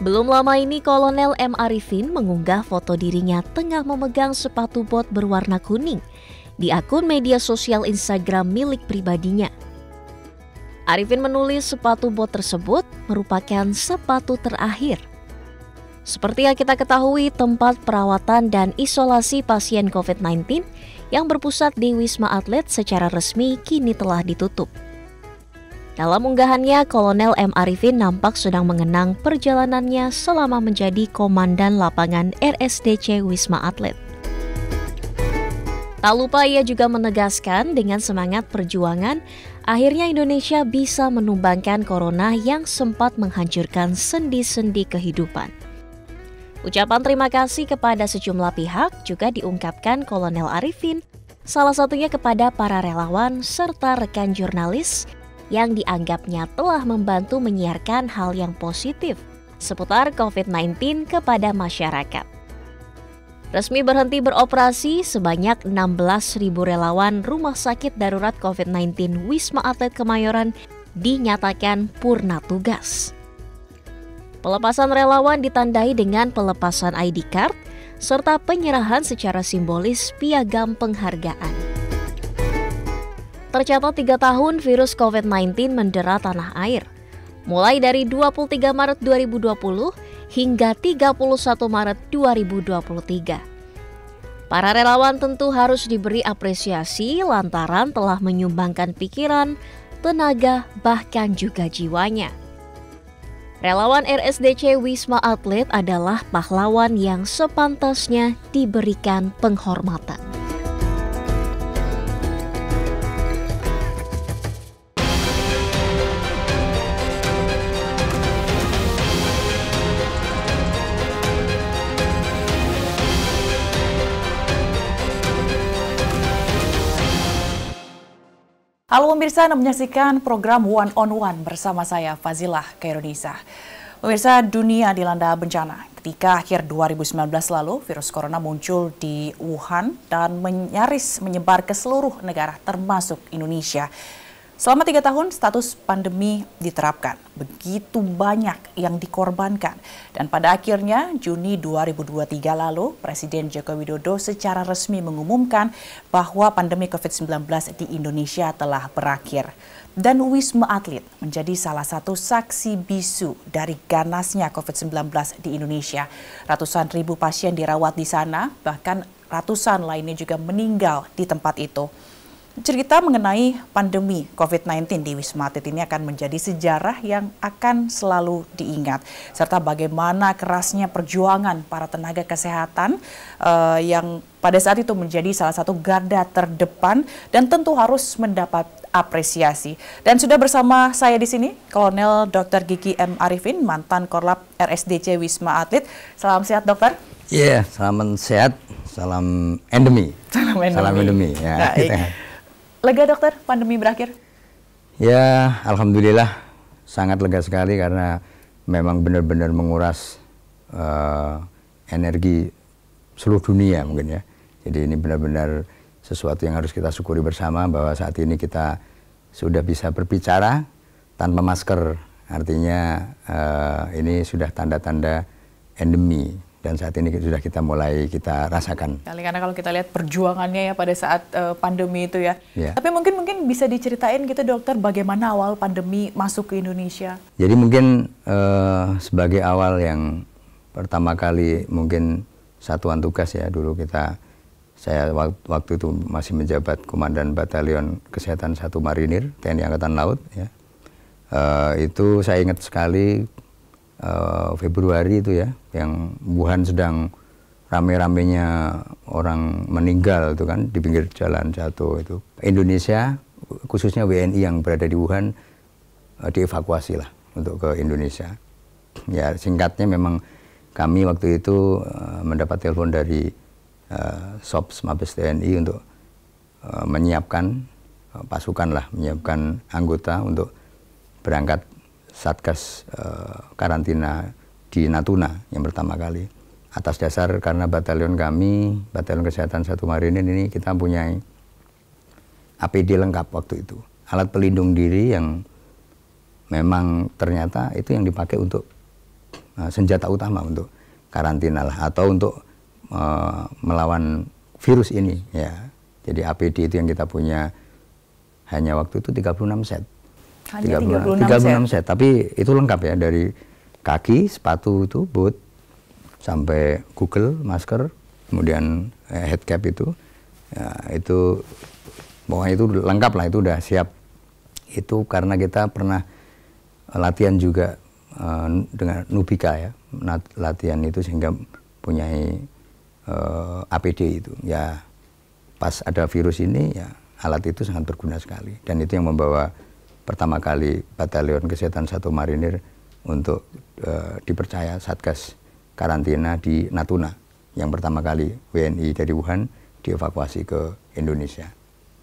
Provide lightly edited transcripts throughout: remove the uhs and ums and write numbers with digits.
Belum lama ini Kolonel M. Arifin mengunggah foto dirinya tengah memegang sepatu bot berwarna kuning di akun media sosial Instagram milik pribadinya. Arifin menulis sepatu bot tersebut merupakan sepatu terakhir. Seperti yang kita ketahui, tempat perawatan dan isolasi pasien COVID-19 yang berpusat di Wisma Atlet secara resmi kini telah ditutup. Dalam unggahannya, Kolonel M. Arifin nampak sedang mengenang perjalanannya selama menjadi Komandan Lapangan RSDC Wisma Atlet. Tak lupa ia juga menegaskan dengan semangat perjuangan, akhirnya Indonesia bisa menumbangkan corona yang sempat menghancurkan sendi-sendi kehidupan. Ucapan terima kasih kepada sejumlah pihak juga diungkapkan Kolonel Arifin, salah satunya kepada para relawan serta rekan jurnalis yang dianggapnya telah membantu menyiarkan hal yang positif seputar COVID-19 kepada masyarakat. Resmi berhenti beroperasi, sebanyak 16.000 relawan Rumah Sakit Darurat COVID-19 Wisma Atlet Kemayoran dinyatakan purna tugas. Pelepasan relawan ditandai dengan pelepasan ID card serta penyerahan secara simbolis piagam penghargaan. Tercatat 3 tahun virus COVID-19 mendera tanah air, mulai dari 23 Maret 2020 hingga 31 Maret 2023. Para relawan tentu harus diberi apresiasi lantaran telah menyumbangkan pikiran, tenaga, bahkan juga jiwanya. Relawan RSDC Wisma Atlet adalah pahlawan yang sepantasnya diberikan penghormatan. Halo pemirsa, Anda menyaksikan program One on One bersama saya Fazilah Khairunisa. Pemirsa, dunia dilanda bencana. Ketika akhir 2019 lalu, virus corona muncul di Wuhan dan nyaris menyebar ke seluruh negara termasuk Indonesia. Selama 3 tahun status pandemi diterapkan, begitu banyak yang dikorbankan. Dan pada akhirnya Juni 2023 lalu, Presiden Joko Widodo secara resmi mengumumkan bahwa pandemi COVID-19 di Indonesia telah berakhir. Dan Wisma Atlet menjadi salah satu saksi bisu dari ganasnya COVID-19 di Indonesia. Ratusan ribu pasien dirawat di sana, bahkan ratusan lainnya juga meninggal di tempat itu. Cerita mengenai pandemi COVID-19 di Wisma Atlet ini akan menjadi sejarah yang akan selalu diingat. Serta bagaimana kerasnya perjuangan para tenaga kesehatan yang pada saat itu menjadi salah satu garda terdepan dan tentu harus mendapat apresiasi. Dan sudah bersama saya di sini, Kolonel Dr. Gigi M. Arifin, mantan Korlap RSDC Wisma Atlet. Salam sehat, dokter. Iya, salam sehat, salam endemi. Salam endemi. Ya. Lega dokter, pandemi berakhir? Ya, alhamdulillah sangat lega sekali karena memang benar-benar menguras energi seluruh dunia mungkin ya. Jadi ini benar-benar sesuatu yang harus kita syukuri bersama bahwa saat ini kita sudah bisa berbicara tanpa masker. Artinya ini sudah tanda-tanda endemi. Dan saat ini sudah kita rasakan. Karena kalau kita lihat perjuangannya ya pada saat pandemi itu ya. Tapi mungkin bisa diceritain gitu dokter bagaimana awal pandemi masuk ke Indonesia. Jadi mungkin sebagai awal yang pertama kali mungkin satuan tugas ya dulu saya waktu itu masih menjabat Komandan Batalion Kesehatan 1 Marinir TNI Angkatan Laut ya. Itu saya ingat sekali. Februari itu ya, yang Wuhan sedang rame-ramenya orang meninggal itu kan di pinggir jalan jatuh itu. Indonesia, khususnya WNI yang berada di Wuhan, dievakuasi lah untuk ke Indonesia. Ya singkatnya memang kami waktu itu mendapat telepon dari SOPS Mabes TNI untuk menyiapkan pasukan lah, menyiapkan anggota untuk berangkat Satgas karantina di Natuna yang pertama kali. Atas dasar karena batalion kami, Batalion Kesehatan 1 Marinir ini kita punya APD lengkap waktu itu. Alat pelindung diri yang memang ternyata itu yang dipakai untuk senjata utama untuk karantina lah, atau untuk melawan virus ini ya. Jadi APD itu yang kita punya hanya waktu itu 36 set. Hanya 36 set. Tapi itu lengkap ya, dari kaki, sepatu itu, boot, sampai Google, masker, kemudian head cap itu. Ya, itu pokoknya itu lengkap lah, itu udah siap. Itu karena kita pernah latihan juga dengan Nubika ya, latihan itu sehingga punya APD itu. Ya pas ada virus ini ya alat itu sangat berguna sekali, dan itu yang membawa pertama kali Batalion Kesehatan 1 Marinir untuk dipercaya Satgas karantina di Natuna, yang pertama kali WNI dari Wuhan dievakuasi ke Indonesia.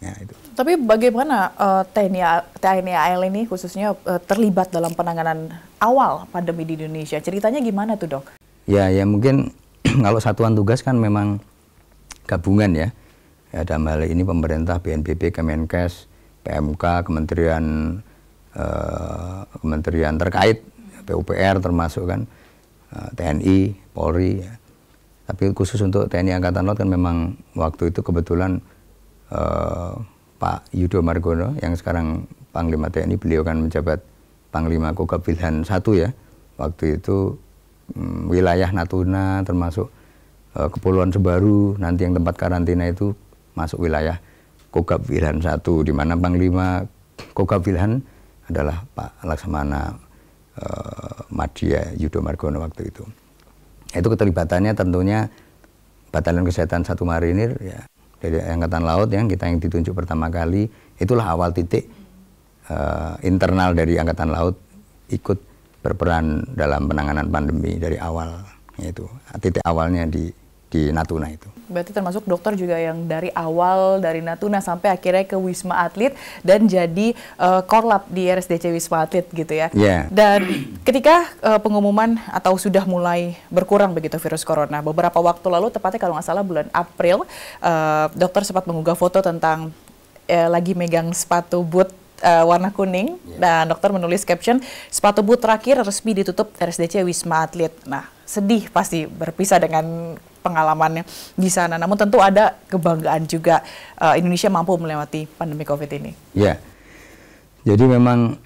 Ya, itu. Tapi bagaimana TNI AL ini khususnya terlibat dalam penanganan awal pandemi di Indonesia? Ceritanya gimana tuh, Dok? Ya mungkin kalau satuan tugas kan memang gabungan ya. Ya, dalam hal ini pemerintah, BNPB, Kemenkes, PMK, kementerian terkait, PUPR termasuk kan, TNI, Polri. Ya. Tapi khusus untuk TNI Angkatan Laut kan memang waktu itu kebetulan Pak Yudo Margono yang sekarang Panglima TNI, beliau kan menjabat Panglima Kogab Wilhan I ya. Waktu itu wilayah Natuna termasuk Kepulauan Sebaru, nanti yang tempat karantina itu masuk wilayah Kogab Wilhan I, di mana Panglima Kogab Wilhan adalah Pak Laksamana Madya Yudo Margono waktu itu. Itu keterlibatannya tentunya Batalion Kesehatan 1 Marinir ya, dari Angkatan Laut yang ditunjuk pertama kali. Itulah awal titik internal dari Angkatan Laut ikut berperan dalam penanganan pandemi dari awal. Itu titik awalnya di Natuna itu. Berarti termasuk dokter juga yang dari awal dari Natuna sampai akhirnya ke Wisma Atlet dan jadi korlap di RSDC Wisma Atlet gitu ya. Yeah. Dan ketika pengumuman atau sudah mulai berkurang begitu virus corona, beberapa waktu lalu, tepatnya kalau nggak salah bulan April, dokter sempat mengunggah foto tentang lagi megang sepatu boot warna kuning, dan dokter menulis caption, sepatu boot terakhir resmi ditutup RSDC Wisma Atlet. Nah, sedih pasti berpisah dengan pengalamannya di sana. Namun tentu ada kebanggaan juga Indonesia mampu melewati pandemi COVID ini. Ya, jadi memang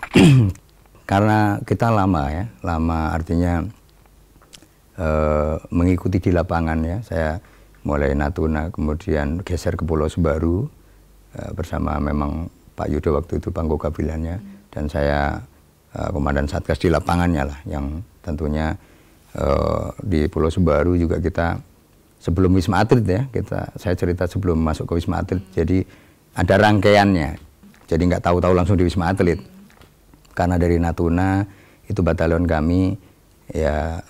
karena kita lama artinya mengikuti di lapangan ya. Saya mulai Natuna, kemudian geser ke Pulau Sebaru bersama memang Pak Yudo waktu itu Pangko Kabilannya, dan saya komandan Satgas di lapangannya lah, yang tentunya di Pulau Sebaru juga kita sebelum Wisma Atlet ya, saya cerita sebelum masuk ke Wisma Atlet, jadi ada rangkaiannya, jadi nggak tahu-tahu langsung di Wisma Atlet, karena dari Natuna itu batalion kami ya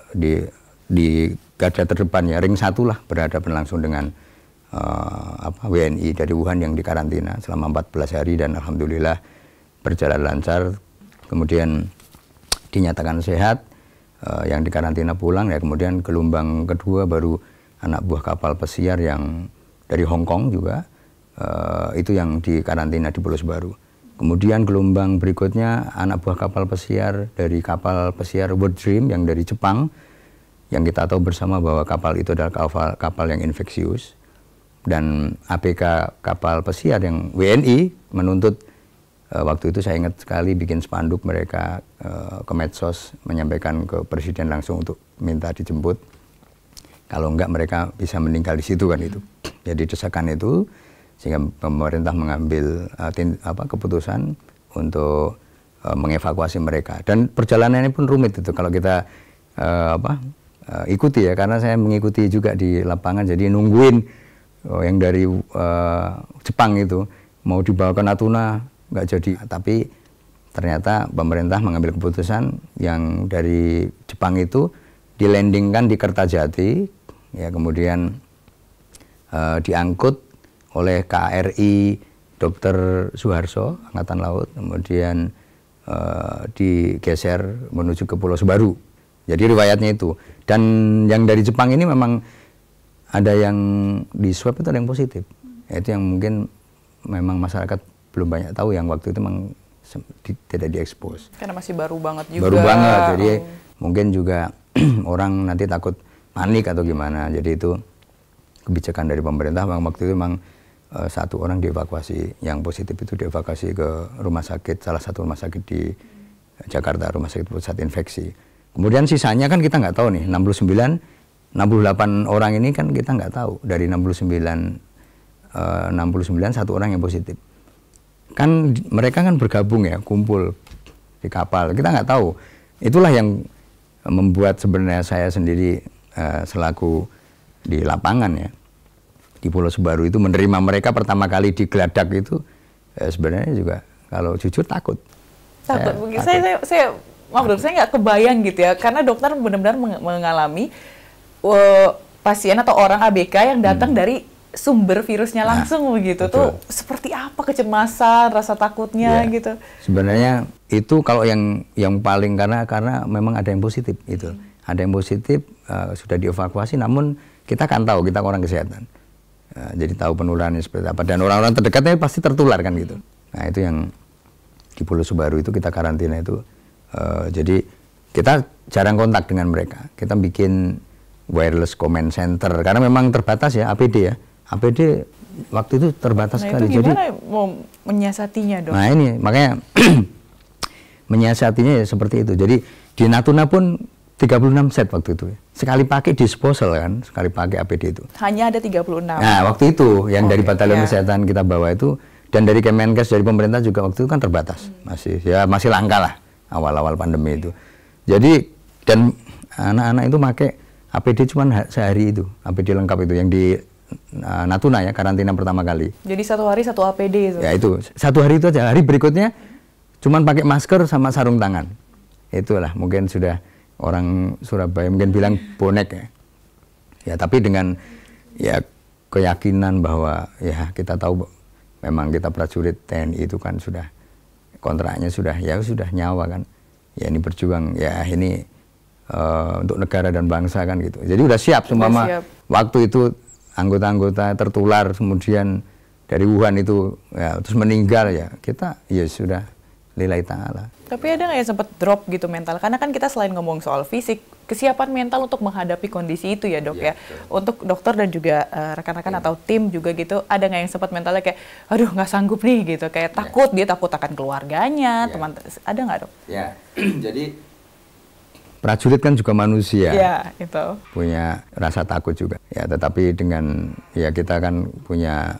di garda terdepan ya, ring 1 lah, berhadapan langsung dengan WNI dari Wuhan yang dikarantina selama 14 hari dan alhamdulillah berjalan lancar, kemudian dinyatakan sehat, yang dikarantina pulang ya, kemudian gelombang kedua baru anak buah kapal pesiar yang dari Hong Kong juga, itu yang dikarantina di Pulau Sebaru. Kemudian gelombang berikutnya anak buah kapal pesiar dari kapal pesiar World Dream yang dari Jepang, yang kita tahu bersama bahwa kapal itu adalah kapal yang infeksius, dan ABK kapal pesiar yang WNI menuntut, waktu itu saya ingat sekali bikin spanduk mereka ke medsos menyampaikan ke presiden langsung untuk minta dijemput, kalau enggak mereka bisa meninggal di situ kan itu. Jadi desakan itu sehingga pemerintah mengambil keputusan untuk mengevakuasi mereka, dan perjalanannya pun rumit itu kalau kita ikuti ya, karena saya mengikuti juga di lapangan, jadi nungguin yang dari Jepang itu mau dibawa ke Natuna nggak jadi, tapi ternyata pemerintah mengambil keputusan yang dari Jepang itu dilandingkan di Kertajati ya, kemudian diangkut oleh KRI Dr. Suharso Angkatan Laut, kemudian digeser menuju ke Pulau Sebaru. Jadi riwayatnya itu, dan yang dari Jepang ini memang ada yang di swab itu ada yang positif. Itu yang mungkin memang masyarakat belum banyak tahu, yang waktu itu memang tidak diekspos. Karena masih baru banget juga. Baru banget, jadi mungkin juga orang nanti takut panik atau gimana. Jadi itu kebijakan dari pemerintah. Waktu itu memang satu orang dievakuasi, yang positif itu dievakuasi ke rumah sakit, salah satu rumah sakit di Jakarta, rumah sakit pusat infeksi. Kemudian sisanya kan kita nggak tahu nih, 68 orang ini kan kita nggak tahu. Dari 69 satu orang yang positif. Kan mereka kan bergabung ya, kumpul di kapal. Kita nggak tahu. Itulah yang membuat sebenarnya saya sendiri selaku di lapangan ya, di Pulau Sebaru itu menerima mereka pertama kali digeladak itu sebenarnya juga kalau jujur takut. Saya maaf dok, saya nggak kebayang gitu ya, karena dokter benar-benar mengalami pasien atau orang ABK yang datang dari sumber virusnya langsung begitu. Betul. Tuh seperti apa kecemasan, rasa takutnya ya, gitu. Sebenarnya itu kalau yang paling karena memang ada yang positif itu. Ada yang positif sudah dievakuasi, namun kita kan tahu, kita orang kesehatan. Jadi tahu penularannya seperti apa, dan orang-orang terdekatnya pasti tertular kan gitu. Nah, itu yang di Pulau Sebaru itu kita karantina itu. Jadi kita jarang kontak dengan mereka. Kita bikin wireless command center karena memang terbatas ya, APD ya. APD waktu itu terbatas sekali. Itu gimana mau menyiasatinya dok? Nah ini makanya menyiasatinya ya seperti itu. Jadi di Natuna pun 36 set waktu itu. Sekali pakai disposal kan, sekali pakai APD itu. Hanya ada 36. Nah waktu itu yang dari Batalion Kesehatan kita bawa itu, dan dari Kemenkes, dari pemerintah juga waktu itu kan terbatas. Masih langka lah awal-awal pandemi itu. Jadi dan anak-anak itu pakai APD cuma sehari itu, APD lengkap itu yang di Natuna ya, karantina pertama kali. Jadi satu hari satu APD itu? Ya itu, satu hari itu aja. Hari berikutnya cuman pakai masker sama sarung tangan. Itulah mungkin sudah orang Surabaya mungkin bilang bonek ya. Ya tapi dengan ya keyakinan bahwa ya kita tahu memang kita prajurit TNI itu kan sudah kontraknya sudah nyawa kan. Ya ini berjuang ya ini untuk negara dan bangsa kan gitu. Jadi udah siap seumpama waktu itu anggota-anggota tertular kemudian dari Wuhan itu ya terus meninggal ya kita ya sudah lillahi ta'ala. Tapi ada nggak yang sempat drop gitu mental? Karena kan kita selain ngomong soal fisik, kesiapan mental untuk menghadapi kondisi itu ya dok ya. Untuk dokter dan juga rekan-rekan atau tim juga gitu, ada nggak yang sempat mentalnya kayak, aduh nggak sanggup nih gitu, kayak takut, dia takut akan keluarganya, teman, ada nggak dok? Ya, jadi prajurit kan juga manusia, itu punya rasa takut juga. Ya, tetapi dengan ya kita kan punya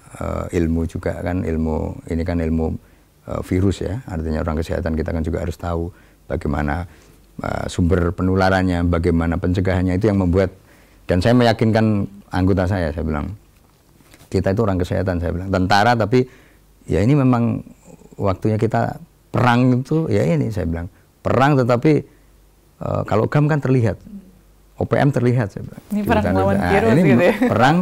ilmu juga kan, ilmu ini kan ilmu virus ya. Artinya orang kesehatan kita kan juga harus tahu bagaimana sumber penularannya, bagaimana pencegahannya, itu yang membuat. Dan saya meyakinkan anggota saya bilang kita itu orang kesehatan, saya bilang tentara, tapi ya ini memang waktunya kita perang itu ya ini, saya bilang perang tetapi kalau GAM kan terlihat, OPM terlihat, saya bilang. Ini perang melawan virus ini gitu ya. Perang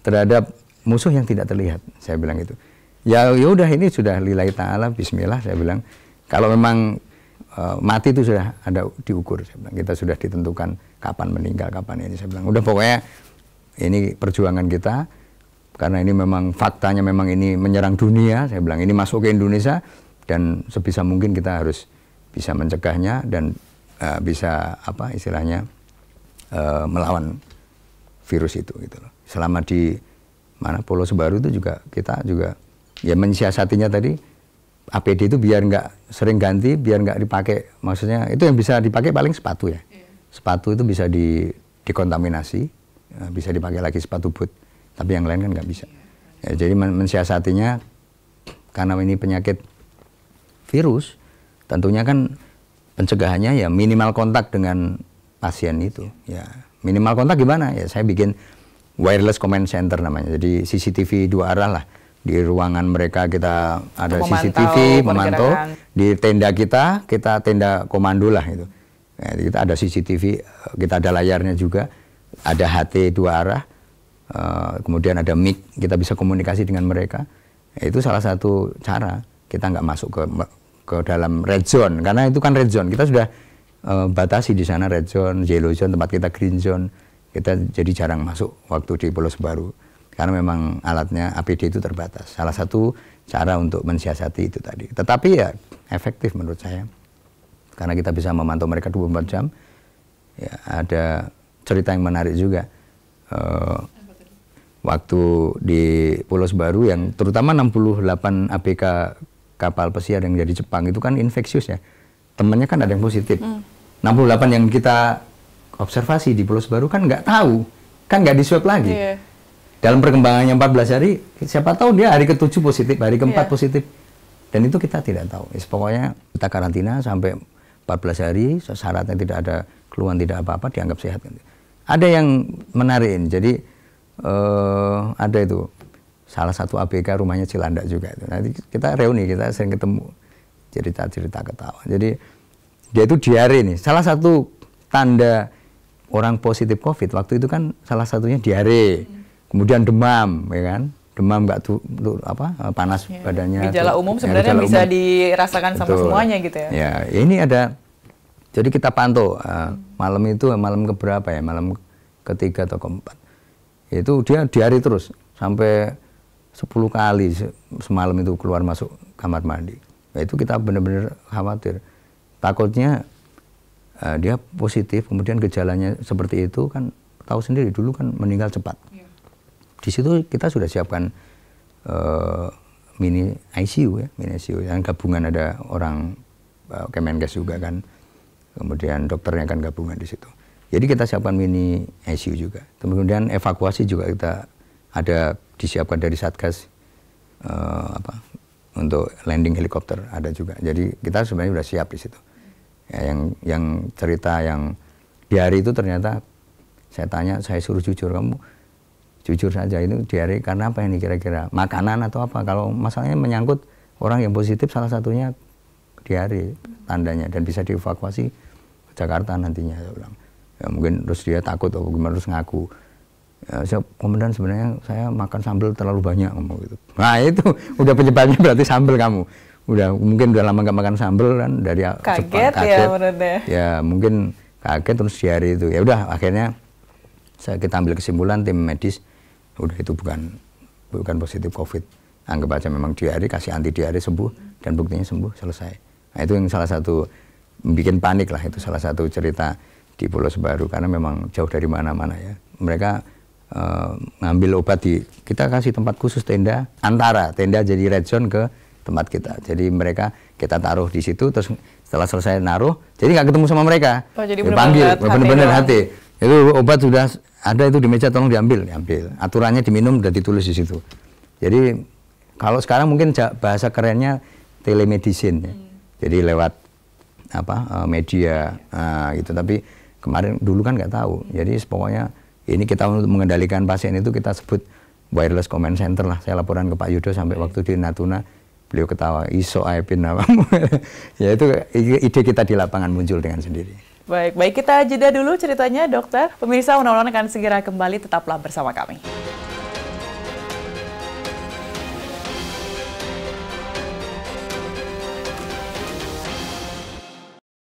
terhadap musuh yang tidak terlihat, saya bilang itu. Ya udah ini sudah lillahi ta'ala, bismillah, saya bilang. Kalau memang mati itu sudah ada diukur, saya bilang. Kita sudah ditentukan kapan meninggal, kapan ini, saya bilang. Udah pokoknya ini perjuangan kita, karena ini memang faktanya memang ini menyerang dunia, saya bilang. Ini masuk ke Indonesia dan sebisa mungkin kita harus bisa mencegahnya dan bisa apa istilahnya melawan virus itu gitu loh. Selama di mana Pulau Sebaru itu juga kita juga ya mensiasatinya tadi, APD itu biar nggak sering ganti, biar nggak dipakai, maksudnya itu yang bisa dipakai paling sepatu ya. Sepatu itu bisa dikontaminasi, bisa dipakai lagi sepatu boot, tapi yang lain kan nggak bisa. Ya, jadi mensiasatinya karena ini penyakit virus, tentunya kan pencegahannya ya minimal kontak dengan pasien itu. Ya minimal kontak gimana? Ya saya bikin wireless command center namanya. Jadi CCTV 2 arah lah. Di ruangan mereka kita ada CCTV memantau. Di tenda kita tenda komando lah itu. Ya, kita ada CCTV, kita ada layarnya juga. Ada HT 2 arah. Kemudian ada mic, kita bisa komunikasi dengan mereka. Ya, itu salah satu cara kita nggak masuk ke dalam red zone, karena itu kan red zone, kita sudah batasi di sana red zone, yellow zone, tempat kita green zone, kita jadi jarang masuk waktu di Pulau Sebaru, karena memang alatnya APD itu terbatas. Salah satu cara untuk mensiasati itu tadi, tetapi ya efektif menurut saya, karena kita bisa memantau mereka 24 jam, Ya, ada cerita yang menarik juga. Waktu di Pulau Sebaru yang terutama 68 ABK kapal pesiar yang dari Jepang itu kan infeksius ya. Temannya kan ada yang positif. 68 yang kita observasi di Pulau Sebaru kan nggak tahu, kan nggak di swab lagi. Dalam perkembangannya 14 hari, siapa tahu dia hari ke-7 positif, hari ke-4 positif. Dan itu kita tidak tahu. Pokoknya kita karantina sampai 14 hari, syaratnya tidak ada keluhan, tidak apa-apa, dianggap sehat. Ada yang menarikin, jadi ada itu salah satu ABK rumahnya Cilandak juga. Nanti kita reuni, kita sering ketemu, cerita-cerita ketawa. Jadi dia itu diare nih. Salah satu tanda orang positif COVID waktu itu kan salah satunya diare, kemudian demam, ya kan? Demam nggak panas badannya. Gejala umum sebenarnya bisa dirasakan sama semuanya gitu ya? Ya, ini ada. Jadi kita pantau malam itu malam keberapa ya? Malam ketiga atau keempat. Itu dia diare terus sampai 10 kali semalam itu keluar masuk kamar mandi. Nah, itu kita benar-benar khawatir. Takutnya dia positif, kemudian gejalanya seperti itu kan tahu sendiri dulu kan meninggal cepat. Di situ kita sudah siapkan mini ICU ya, mini ICU yang gabungan ada orang Kemenkes juga kan. Kemudian dokternya kan gabungan di situ. Jadi kita siapkan mini ICU juga. Kemudian evakuasi juga kita ada disiapkan dari Satgas untuk landing helikopter ada juga. Jadi kita sebenarnya sudah siap di situ. Ya, yang cerita yang diare itu ternyata saya suruh jujur, kamu jujur saja itu diare karena apa ini kira-kira, makanan atau apa? Kalau masalahnya menyangkut orang yang positif salah satunya diare tandanya dan bisa dievakuasi ke Jakarta nantinya, saya bilang. Ya mungkin terus dia takut atau gimana, terus ngaku. Ya, komandan sebenarnya saya makan sambal terlalu banyak ngomong gitu. Nah itu udah penyebabnya berarti sambal kamu. Mungkin udah lama nggak makan sambal kan dari kaget Jepang, ya menurutnya. Ya mungkin kaget terus diare itu. Ya udah akhirnya kita ambil kesimpulan tim medis udah itu bukan positif COVID. Anggap aja memang diare, kasih anti diare sembuh dan buktinya sembuh selesai. Nah itu yang salah satu bikin panik lah, itu salah satu cerita di Pulau Sebaru karena memang jauh dari mana-mana ya. Mereka ngambil obat kita kasih tempat khusus tenda, antara tenda jadi red zone ke tempat kita. Jadi mereka kita taruh di situ, terus setelah selesai naruh, jadi nggak ketemu sama mereka. Jadi benar-benar hati. Itu obat sudah ada itu di meja, tolong diambil. Aturannya diminum udah ditulis di situ. Jadi kalau sekarang mungkin bahasa kerennya telemedicine ya. Jadi lewat media gitu. Tapi kemarin dulu kan nggak tahu. Jadi pokoknya ini kita untuk mengendalikan pasien itu kita sebut wireless command center lah. Saya laporan ke Pak Yudo sampai waktu di Natuna, beliau ketawa, iso aepin namamu. Ya itu ide kita di lapangan muncul dengan sendiri. Baik kita jeda dulu ceritanya dokter. Pemirsa, One on One akan segera kembali, tetaplah bersama kami.